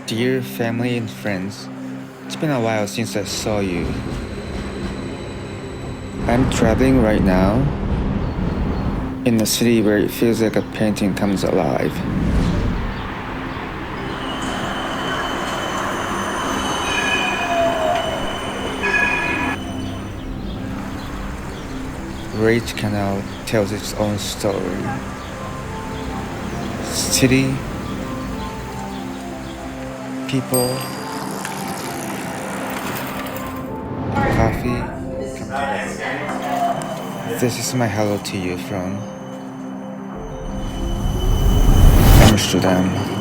Dear family and friends, it's been a while since I saw you. I'm traveling right now in a city where it feels like a painting comes alive. Where each canal tells its own story. City, people, and coffee come together. This is my hello to you from Amsterdam.